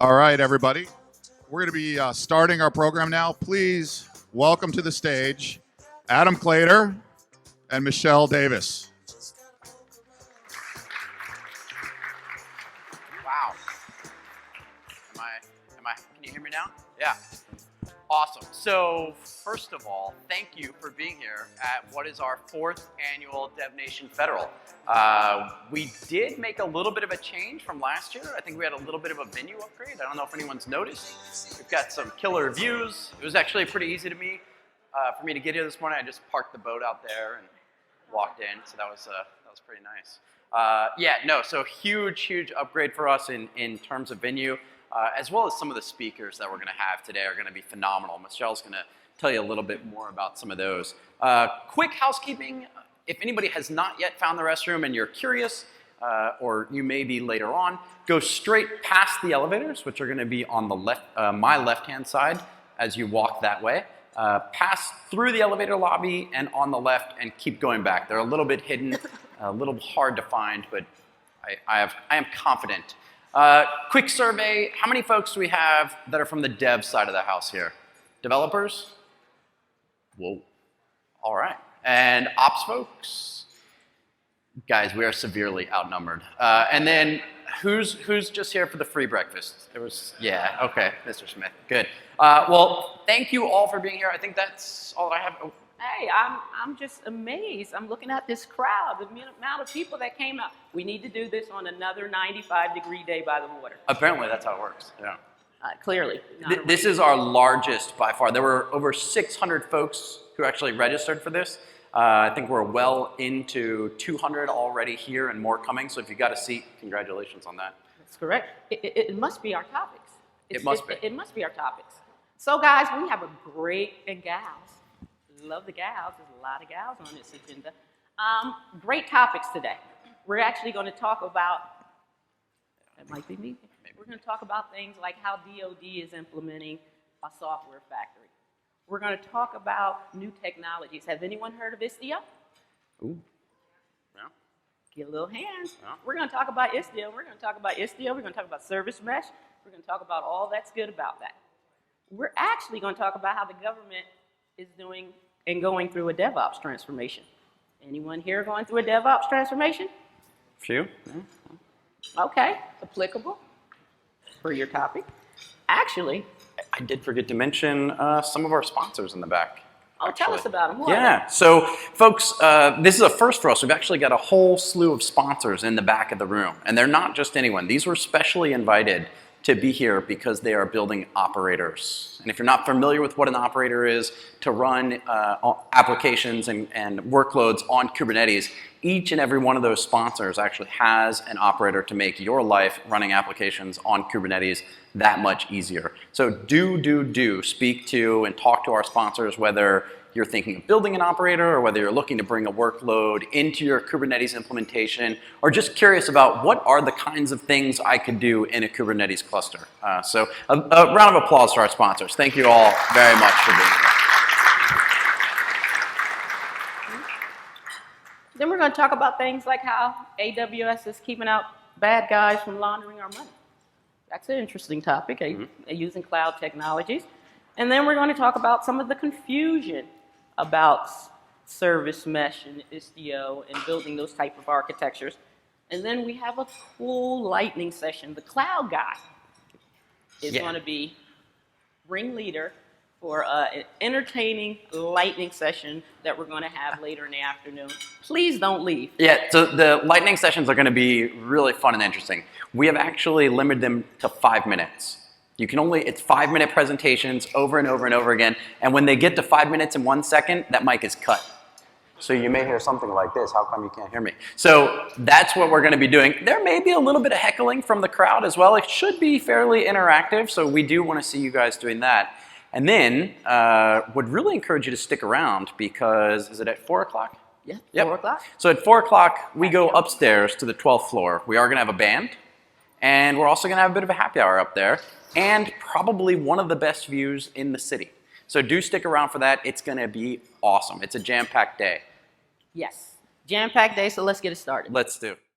All right, everybody. We're going to be starting our program now. Please welcome to the stage Adam Clater and Michelle Davis. Wow. Can you hear me now? Yeah. Awesome. So first of all, thank you for being here at what is our 4th annual DevNation Federal. We did make a little bit of a change from last year. I think we had a little bit of a venue upgrade. I don't know if anyone's noticed. We've got some killer views. It was actually pretty easy for me to get here this morning. I just parked the boat out there and walked in, so that was pretty nice. So huge upgrade for us in terms of venue. As well as some of the speakers that we're going to have today are going to be phenomenal. Michelle's going to tell you a little bit more about some of those. Quick housekeeping, if anybody has not yet found the restroom and you're curious, or you may be later on, go straight past the elevators, which are going to be on the left, my left-hand side as you walk that way. Pass through the elevator lobby and on the left and keep going back. They're a little bit hidden, a little hard to find, but I am confident. Quick survey, how many folks do we have that are from the dev side of the house here? Developers? Whoa. All right. And ops folks? Guys, we are severely outnumbered. And then who's just here for the free breakfast? Yeah, okay, Mr. Smith, good. Well, thank you all for being here. I think that's all I have. Oh. Hey, I'm just amazed. I'm looking at this crowd, the amount of people that came out. We need to do this on another 95-degree day by the water. Apparently, that's how it works. Yeah. Clearly. This is our largest by far. There were over 600 folks who actually registered for this. I think we're well into 200 already here and more coming. So if you got a seat, congratulations on that. That's correct. It must be our topics. It must be. It must be our topics. So guys, we have a great, and gals. Love the gals. There's a lot of gals on this agenda. Great topics today. We're actually going to talk about, that might be me. We're going to talk about things like how DoD is implementing a software factory. We're going to talk about new technologies. Have anyone heard of Istio? Ooh. Yeah. Get a little hands. Yeah. We're going to talk about Istio. We're going to talk about Istio. We're going to talk about service mesh. We're going to talk about all that's good about that. We're actually going to talk about how the government is doing and going through a DevOps transformation. Anyone here going through a DevOps transformation? Few. Okay, applicable for your topic. Actually, I did forget to mention some of our sponsors in the back. Tell us about them. Yeah, so folks, this is a first for us. We've actually got a whole slew of sponsors in the back of the room, and they're not just anyone. These were specially invited to be here because they are building operators. And if you're not familiar with what an operator is, to run applications and workloads on Kubernetes, each and every one of those sponsors actually has an operator to make your life running applications on Kubernetes that much easier. So do speak to and talk to our sponsors, whether you're thinking of building an operator or whether you're looking to bring a workload into your Kubernetes implementation, or just curious about what are the kinds of things I could do in a Kubernetes cluster. So a round of applause to our sponsors. Thank you all very much for being here. Then we're going to talk about things like how AWS is keeping out bad guys from laundering our money. That's an interesting topic, using cloud technologies. And then we're going to talk about some of the confusion about service mesh and Istio and building those type of architectures. And then we have a cool lightning session. The cloud guy is going to be ringleader for an entertaining lightning session that we're going to have later in the afternoon. Please don't leave. Yeah, so the lightning sessions are going to be really fun and interesting. We have actually limited them to 5 minutes. It's 5-minute presentations over and over and over again. And when they get to 5 minutes and 1 second, that mic is cut. So you may hear something like this. How come you can't hear me? So that's what we're going to be doing. There may be a little bit of heckling from the crowd as well. It should be fairly interactive. So we do want to see you guys doing that. And then would really encourage you to stick around because, is it at 4 o'clock? Yeah, Yep. 4 o'clock. So at 4 o'clock, we go upstairs to the 12th floor. We are going to have a band. And we're also going to have a bit of a happy hour up there. And probably one of the best views in the city. So do stick around for that. It's going to be awesome. It's a jam-packed day. Yes, jam-packed day, so let's get it started. Let's do it.